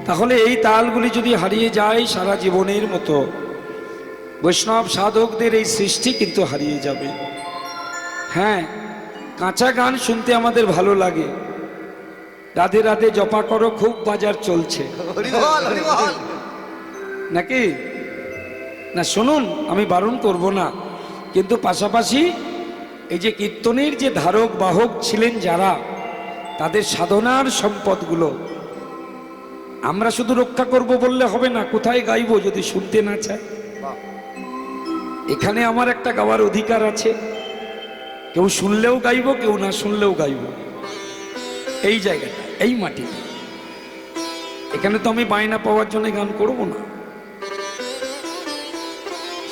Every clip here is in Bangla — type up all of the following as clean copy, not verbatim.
তাহলে এই তালগুলি যদি হারিয়ে যায় সারা জীবনের মতো বৈষ্ণব সাধকদের এই সৃষ্টি কিন্তু হারিয়ে যাবে। হ্যাঁ, কাঁচা গান শুনতে আমাদের ভালো লাগে, রাধে রাধে জপা করো খুব বাজার চলছে নাকি না? শুনুন, আমি বারণ করব না, কিন্তু পাশাপাশি এই যে কীর্তনের যে ধারক বাহক ছিলেন যারা, তাদের সাধনার সম্পদগুলো আমরা শুধু রক্ষা করব বললে হবে না। কোথায় গাইবো যদি শুনতে না চায়? এখানে আমার একটা গাওয়ার অধিকার আছে, কেউ শুনলেও গাইবো, কেউ না শুনলেও গাইবো। এই জায়গাটা, এই মাটিতে, এখানে তো আমি বায়না পাওয়ার জন্য গান করব না।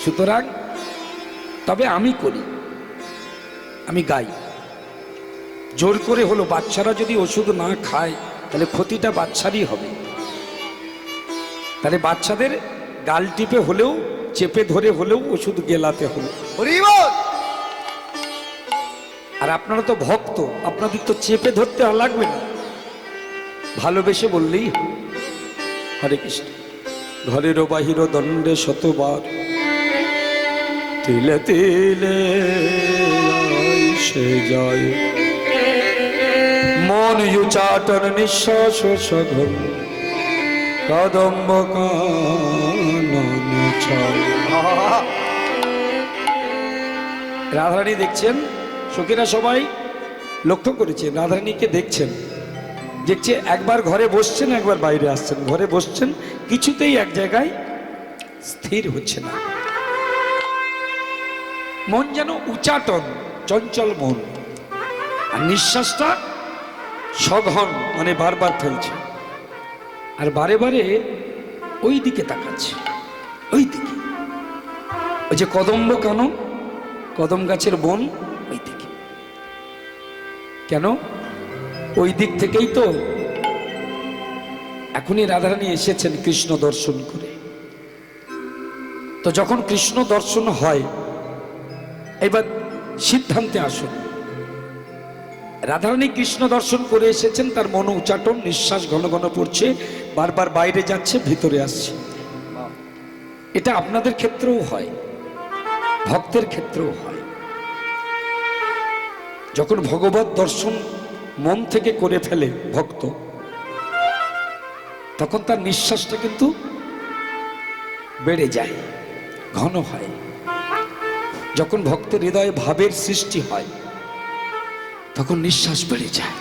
সুতরাং তবে আমি করি, আমি গাই, জোর করে হলো। বাচ্চারা যদি ওষুধ না খায় তাহলে ক্ষতিটা বাচ্চারই হবে। তাহলে বাচ্চাদের গাল টিপে হলেও, চেপে ধরে হলেও ওষুধ গেলাতে হলো। আর আপনারা তো ভক্ত, আপনাদের তো চেপে ধরতে লাগবে না, ভালোবেসে বললেই হবে। হরে কৃষ্ণ। ঘরের বাহির দণ্ডে শতবার, তিলে তিলে সে যায়, মন উচাটন নিঃশ্বাস সঘন, কদম্ব কানন ছয়। রাধারানী দেখছেন, সখীরা সবাই লক্ষ্য করেছেন, রাধারানীকে দেখছেন, দেখছে একবার ঘরে বসছেন, একবার বাইরে আসছেন, ঘরে বসছেন, কিছুতেই এক জায়গায় স্থির হচ্ছে না। মন যেন উচাটন, চঞ্চল মন, আর নিঃশ্বাসটা সঘন, মানে বারবার ফেলছে, আর বারে বারে ওই দিকে তাকাচ্ছে, ওই দিকে, ওই যে কদম্ব কানন, কদম গাছের বন, ওই দিকে। কেন? ওই দিক থেকেই তো এখনই রাধারানী এসেছেন কৃষ্ণ দর্শন করে। তো যখন কৃষ্ণ দর্শন হয়, এবার সিদ্ধান্তে আসুন। রাধারানী কৃষ্ণ দর্শন করে এসেছেন, তার মন উচাটন, নিঃশ্বাস ঘন ঘন পড়ছে, বারবার বাইরে যাচ্ছে, ভিতরে আসছে। এটা আপনাদের ক্ষেত্রেও হয়, ভক্তের ক্ষেত্রেও হয়। যখন ভগবত দর্শন মন থেকে করে ফেলে ভক্ত, তখন তার নিঃশ্বাসটা কিন্তু বেড়ে যায়, ঘন হয়। যখন ভক্তের হৃদয়ে ভাবের সৃষ্টি হয়, তখন নিঃশ্বাস বেড়ে যায়।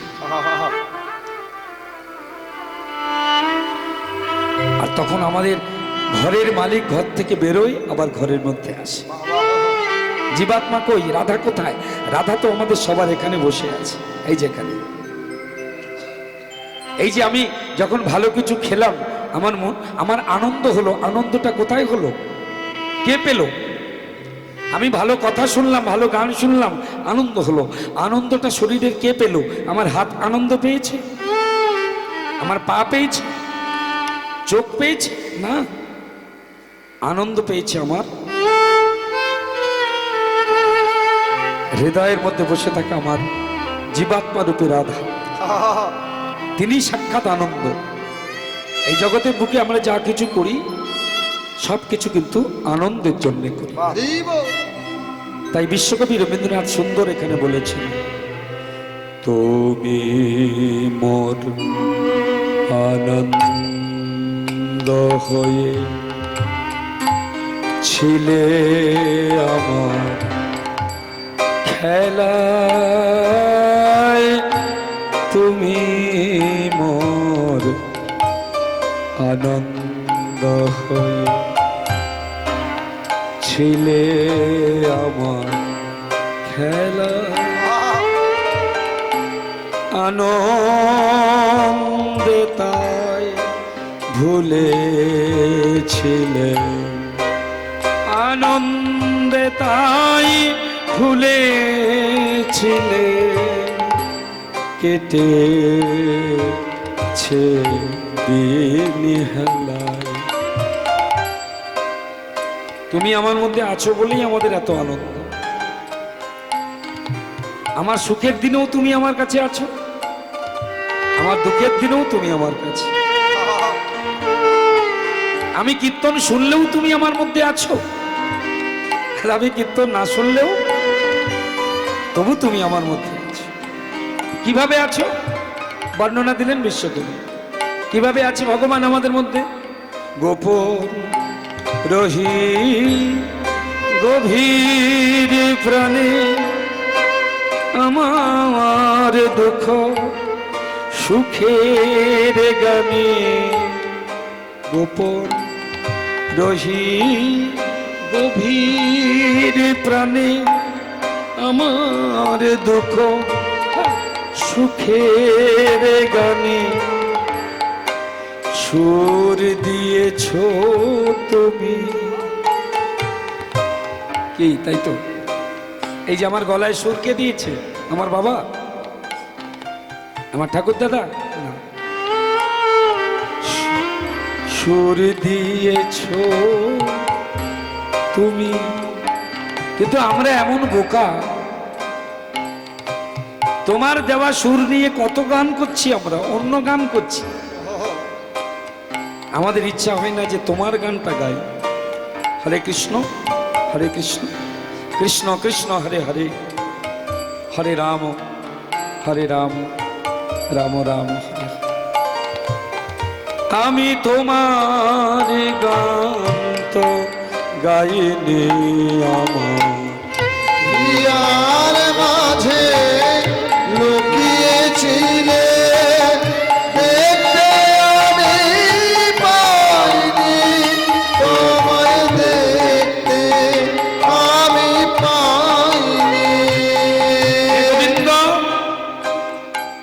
আর তখন আমাদের ঘরের মালিক ঘর থেকে বেরোয়, আবার ঘরের মধ্যে আসে। জীবাত্মা কই? রাধা কোথায়? রাধা তো আমাদের সবার এখানে বসে আছে, এই যেখানে। এই যে আমি যখন ভালো কিছু খেলাম, আমার মন, আমার আনন্দ হলো, আনন্দটা কোথায় হলো? কে পেল? আমি ভালো কথা শুনলাম, ভালো গান শুনলাম, আনন্দ হলো। আনন্দটা শরীরের কে পেল? আমার হাত আনন্দ পেয়েছে? আমার পা পেয়েছে? চোখ পেয়েছে? না, আনন্দ পেয়েছে আমার হৃদয়ের মধ্যে বসে থাকা আমার জীবাত্মা রূপী রাধা। তিনি সাক্ষাৎ আনন্দ। এই জগতের বুকে আমরা যা কিছু করি, সব কিছু কিন্তু আনন্দের জন্য করি। তাই বিশ্বকবি রবীন্দ্রনাথ সুন্দর এখানে বলেছেন, তুমি মোর আনন্দ হয়ে ছিলে আমার খেলায়, তুমি মোর আনন্দ হয়ে ছিলে আমার খেলা, আনন্দে তাই ভুলেছিলে, আনন্দে তাই ভুলেছিলে, কেটেছে দিন হেলায়। তুমি আমার মধ্যে আছো বলেই আমাদের এত আনন্দ। আমার সুখের দিনেও তুমি আমার কাছে আছো, আমার দুঃখের দিনেও তুমি আমার কাছে। আমি কীর্তন শুনলেও তুমি আমার মধ্যে আছো, আর আমি কীর্তন না শুনলেও তবু তুমি আমার মধ্যে আছো। কিভাবে আছো বর্ণনা দিলেন বিশ্বকবি। কিভাবে আছে ভগবান আমাদের মধ্যে? গোপন রহি গভীর প্রাণে আমার দুঃখ সুখের গানে, গোপন রহি গভীর প্রাণে আমার দুঃখ সুখের গানে, সুর দিয়েছ তুমি। কি তাই তো? এই যে আমার গলায় সুর কে দিয়েছে? আমার বাবা, আমার ঠাকুর দাদা না, সুর দিয়েছ তুমি। কিন্তু আমরা এমন বোকা, তোমার দেওয়া সুর নিয়ে কত গান করছি, আমরা অন্য গান করছি। আমাদের ইচ্ছা হয় না যে তোমার গানটা গাই। হরে কৃষ্ণ হরে কৃষ্ণ কৃষ্ণ কৃষ্ণ হরে হরে, হরে রাম রাম রাম হরে। আমি তোমার গান তো গাইনি আমার হিয়ার মাঝে লুকিয়েছিলে, দেখতে আমি পাইনি, তোমায় দেখতে আমি পাইনি। গোবিন্দ,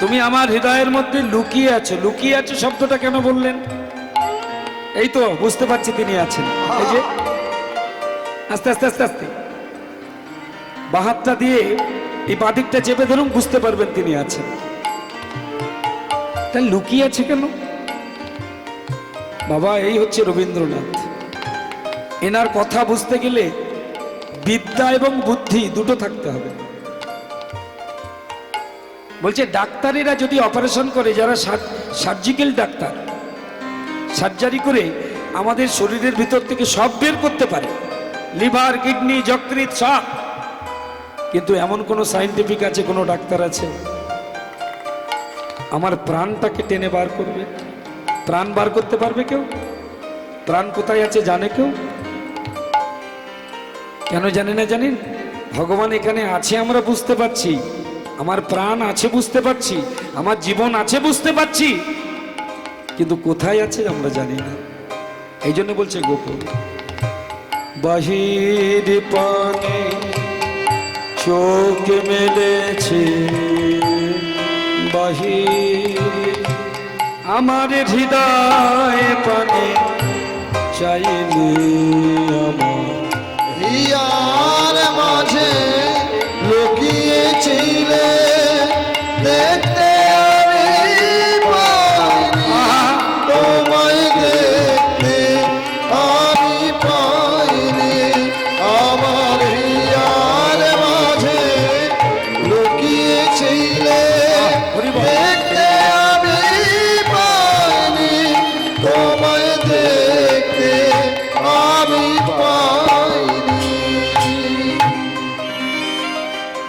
তুমি আমার হৃদয়ের মধ্যে লুকিয়ে আছো। লুকিয়ে আছো শব্দটা কেন বললেন? এই তো বুঝতে পারছি তিনি আছেন। এই যে আস্তে আস্তে আস্তে আস্তে বাহাতটা দিয়ে এই বাদিকটা চেপে ধরুন, বুঝতে পারবেন তিনি আছেন। তা লুকিয়ে আছে কেন? বাবা, এই হচ্ছে রবীন্দ্রনাথ। এনার কথা বুঝতে গেলে বিদ্যা এবং বুদ্ধি দুটো থাকতে হবে। বলছে ডাক্তারেরা যদি অপারেশন করে, যারা সার্জিক্যাল ডাক্তার, সার্জারি করে আমাদের শরীরের ভিতর থেকে সব বের করতে পারে, লিভার, কিডনি, যকৃৎ সব, কিন্তু এমন কোনো সায়েন্টিফিক আছে, কোনো ডাক্তার আছে আমার প্রাণটাকে টেনে বার করবে? প্রাণ বার করতে পারবে কেউ? প্রাণ কোথায় আছে জানে কেউ? কেন জানে না জানেন? ভগবান এখানে আছে আমরা বুঝতে পারছি, আমার প্রাণ আছে বুঝতে পারছি, আমার জীবন আছে বুঝতে পারছি, কিন্তু কোথায় আছে আমরা জানি না। এই জন্য বলছে গোপন। বাহির পানে চোখ মেলেছে, বাহির আমার হৃদয় পানে চাইলে আমার। হিয়ার মাঝে লুকিয়েছিলে, দেখতে আমি পাইনি, তোমায় দেখতে আমি পাইনি। আমার হিয়ার মাঝে লুকিয়েছিলে, দেখতে আমি পাইনি, তোমায় দেখতে আমি পাইনি।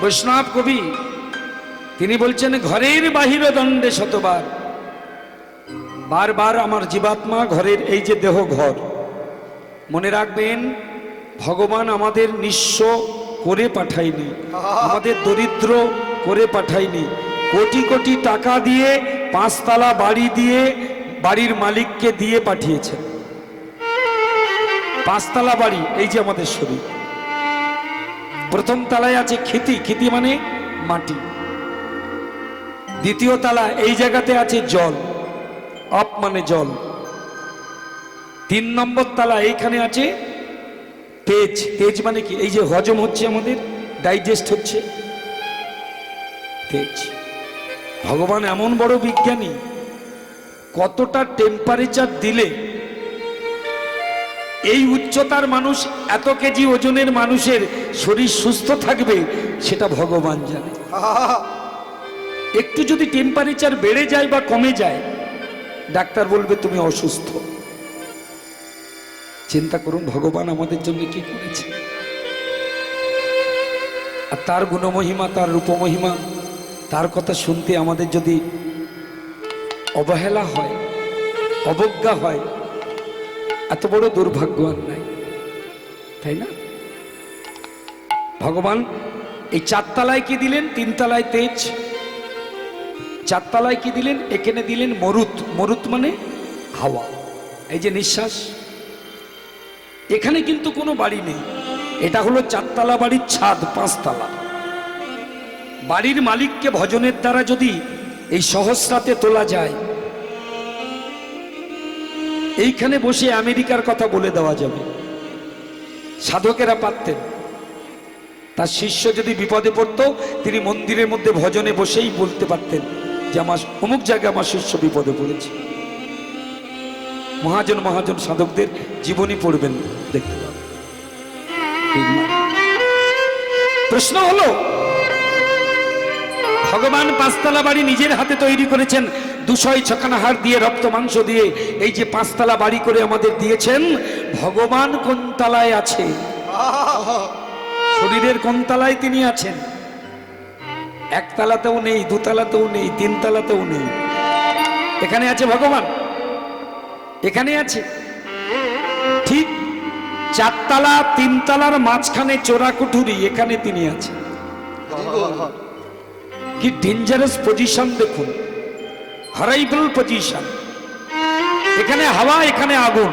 বৈষ্ণব কবি তিনি বলছেন, ঘরের বাহির দণ্ডে শতবার। বারবার আমার জীবাত্মা ঘরের, এই যে দেহ ঘর, মনে রাখবেন ভগবান আমাদের নিঃস্ব করে পাঠায়নি, আমাদের দরিদ্র করে পাঠায়নি। কোটি কোটি টাকা দিয়ে 5 তলা বাড়ি দিয়ে বাড়ির মালিককে দিয়ে পাঠিয়েছেন। 5 তলা বাড়ি, এই যে আমাদের শরীর। প্রথম তলায় আছে খিতি, খিতি মানে মাটি। দ্বিতীয় তলা এই জায়গাতে আছে জল, অপ মানে জল। 3 নম্বর তলা এইখানে আছে তেজ, তেজ মানে কি? এই যে হজম হচ্ছে আমাদের, ডাইজেস্ট হচ্ছে, তেজ। ভগবান এমন বড় বিজ্ঞানী, কতটা টেম্পারেচার দিলে এই উচ্চতার মানুষ, এত কেজি ওজনের মানুষের শরীর সুস্থ থাকবে, সেটা ভগবান জানে। একটু যদি টেম্পারেচার বেড়ে যায় বা কমে যায়, ডাক্তার বলবে তুমি অসুস্থ। চিন্তা করুন ভগবান আমাদের জন্য কি করেছে, আর তার গুণমহিমা, তার রূপমহিমা, তার কথা শুনতে আমাদের যদি অবহেলা হয়, অবজ্ঞা হয়, এত বড় দুর্ভাগ্য আর নাই, তাই না? ভগবান এই 4 তলায় কি দিলেন? 3 তলায় তেজ, 4 তলায় কি দিলেন? এখানে দিলেন মরুত। মরুত মানে হাওয়া, এই যে নিঃশ্বাস। এখানে কিন্তু কোনো বাড়ি নেই, এটা হলো 4 তলা বাড়ির ছাদ, 5 তলা। বাড়ির মালিককে ভজনের দ্বারা যদি এই সহস্রাতে তোলা যায়, এইখানে বসে আমেরিকার কথা বলে দেওয়া যাবে। সাধকেরা পারতেন, তার শিষ্য যদি বিপদে পড়তো তিনি মন্দিরের মধ্যে ভজনে বসেই বলতে পারতেন যে আমার অমুক জায়গায় আমার শিষ্য বিপদে পড়েছে। মহাজন মহাজন সাধকদের জীবনী পড়বেন, দেখতে পাবেন। প্রশ্ন হলো, ভগবান 5 তলা বাড়ি নিজের হাতে তৈরি করেছেন, 206 হাড় দিয়ে, রক্ত মাংস দিয়ে এই যে 5 তলা বাড়ি করে আমাদের দিয়েছেন। ভগবান কোন তলায় আছে? শরীরের কোন তলায় তিনি আছেন? 1 তলাতেও নেই, 2 তলাতেও নেই, 3 তলাতেও নেই। এখানে আছে ভগবান, এখানে আছে। ঠিক 4 তলা 3 তলার মাঝখানে চোরা কুঠুরি, এখানে তিনি আছেন। কি ডেঞ্জারাস পজিশন দেখুন, হরাইবল পজিশন। এখানে হাওয়া, এখানে আগুন।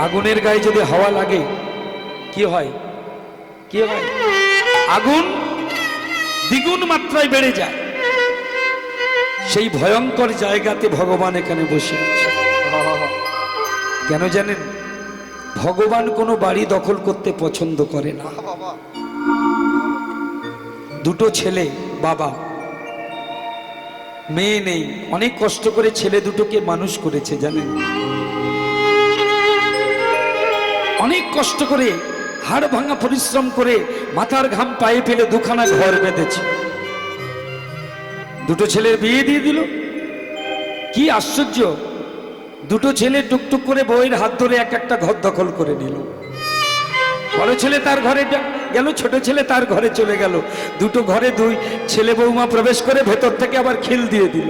আগুনের গায়ে যদি হাওয়া লাগে কি হয়? কি হয়? আগুন দ্বিগুণ মাত্রায় বেড়ে যায়। সেই ভয়ঙ্কর জায়গাতে ভগবান এখানে বসে আছে। কেন জানেন? ভগবান কোনো বাড়ি দখল করতে পছন্দ করে না। 2 ছেলে, বাবা, মেয়ে নেই, অনেক কষ্ট করে ছেলে দুটোকে মানুষ করেছে জানেন। অনেক কষ্ট করে হাড় ভাঙা পরিশ্রম করে মাথার ঘাম পায়ে ফেলে 2খানা ঘর বেঁধেছে। 2 ছেলের বিয়ে দিয়ে দিল। কি আশ্চর্য, 2 ছেলে টুকটুক করে বউয়ের হাত ধরে এক একটা ঘর দখল করে নিল। বড় ছেলে তার ঘরে গেল, ছোট ছেলে তার ঘরে চলে গেল। 2 ঘরে 2 ছেলে বৌমা প্রবেশ করে ভেতর থেকে আবার খিল দিয়ে দিল।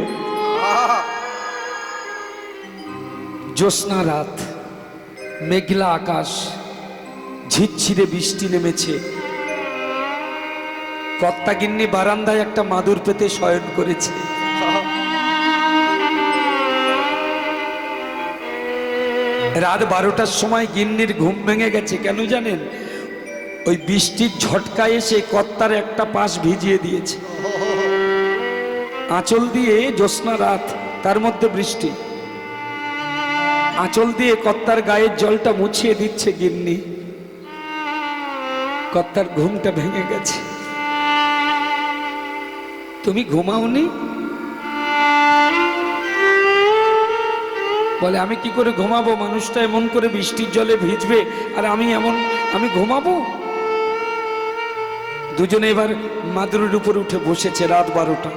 জ্যোৎস্না রাত, মেঘলা আকাশ, ঝিরঝিরে বৃষ্টি নেমেছে। কর্তা গিন্নি বারান্দায় একটা মাদুর পেতে শয়ন করেছে। রাত 12টার সময় গিন্নির ঘুম ভেঙে গেছে। কেন জানেন? ওই বৃষ্টির ঝটকায় এসে কর্তার একটা পাশ ভিজিয়ে দিয়েছে। আঁচল দিয়ে, জ্যোৎস্না রাত, তার মধ্যে বৃষ্টি, আঁচল দিয়ে কর্তার গায়ের জলটা মুছিয়ে দিচ্ছে গিন্নি। কর্তার ঘুমটা ভেঙে গেছে। তুমি ঘুমাওনি? বলে আমি কি করে ঘুমাবো? মানুষটা এমন করে বৃষ্টির জলে ভিজবে আর আমি ঘুমাবো? দুজনে এবার মাদুরের উপর উঠে বসেছে। রাত 12টা।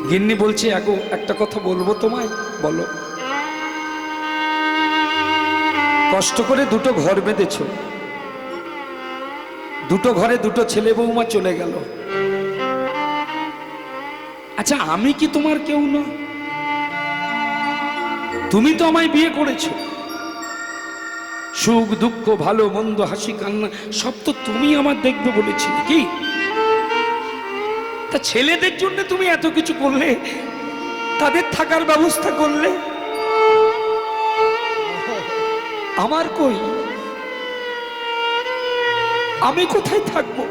গিন্নি বলছে, আগো একটা কথা বলবো তোমায়। বলো। কষ্ট করে 2 ঘর বেঁধেছ, 2 ঘরে 2 ছেলে বৌমা চলে গেল। আচ্ছা, আমি কি তোমার কেউ না? তুমি তো আমায় বিয়ে করেছো। সুখ দুঃখ, ভালো মন্দ, হাসি কান্না সব তো তুমি আমার দেখবে বলেছিলে। কি তা ছেলেদের জন্য তুমি এত কিছু করলে, তাদের থাকার ব্যবস্থা করলে, আমার কই? আমি কোথায় থাকবো?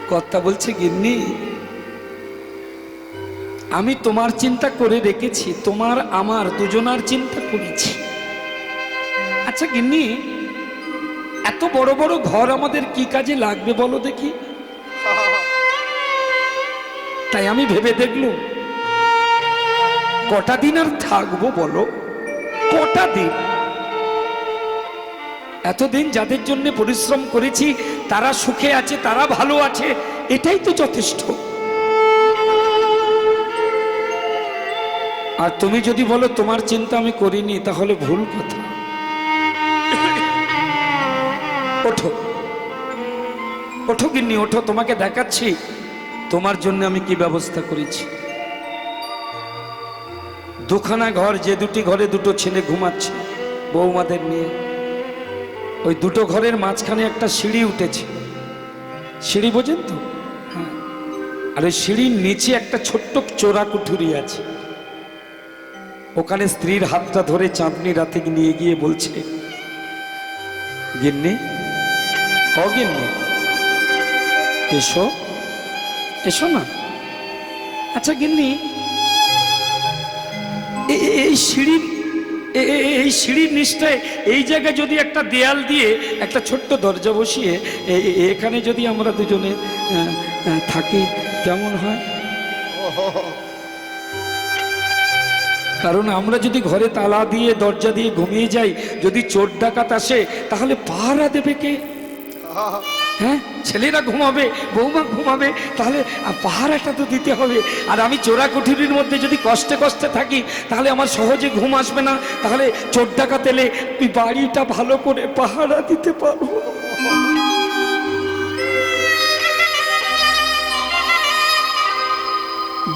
কর্তা বলছে, গিন্নি আমি তোমার চিন্তা করে রেখেছি, তোমার আমার দুজনার চিন্তা করেছি। আচ্ছা গিন্নি, এত বড় বড় ঘর আমাদের কি কাজে লাগবে বলো দেখি? তাই আমি ভেবে দেখলুম, কটা দিন আর থাকবো বলো? কটা দিন? এতদিন যাদের জন্য পরিশ্রম করেছি তারা সুখে আছে, তারা ভালো আছে, এটাই তো যথেষ্ট। আর তুমি যদি বলো তোমার চিন্তা আমি করিনি, তাহলে ভুল কথা। ওঠো ওঠো গিন্নি, ওঠো, তোমাকে দেখাচ্ছি তোমার জন্য আমি কি ব্যবস্থা করেছি। দুখানা ঘর, যে দুটি ঘরে দুটো ছেলে ঘুমাচ্ছে বৌমাদের নিয়ে, ওই দুটো ঘরের মাঝখানে একটা সিঁড়ি উঠেছে। সিঁড়ি বোঝেন তো? হ্যাঁ। আর ওই সিঁড়ির নিচে একটা ছোট্ট চোরা কুঠুরি আছে। ওখানে স্ত্রীর হাতটা ধরে চাঁদনি রাতে নিয়ে গিয়ে বলছে, গিন্নি, অগিন্নি, এসো এসো না। আচ্ছা গিন্নি, এই সিঁড়ির নিচটায় এই জায়গায় যদি একটা দেয়াল দিয়ে একটা ছোট্ট দরজা বসিয়ে এখানে যদি আমরা দুজনে থাকি কেমন হয়? কারণ আমরা যদি ঘরে তালা দিয়ে দরজা দিয়ে ঘুমিয়ে যাই, যদি চোর ডাকাত আসে তাহলে পাহারা দেবে কে? হ্যাঁ, ছেলেরা ঘুমাবে, বৌমা ঘুমাবে, তাহলে পাহারাটা তো দিতে হবে। আর আমি চোরা কুঠুরির মধ্যে যদি কষ্টে কষ্টে থাকি, তাহলে আমার সহজে ঘুম আসবে না। তাহলে চোর ডাকাত এলে বাড়িটা ভালো করে পাহারা দিতে পারবো।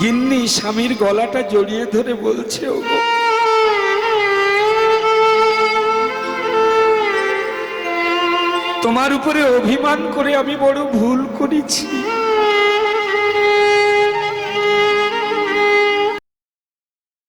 গিন্নি স্বামীর গলাটা জড়িয়ে ধরে বলছে, ওগো তোমার উপরে অভিমান করে আমি বড় ভুল করেছি।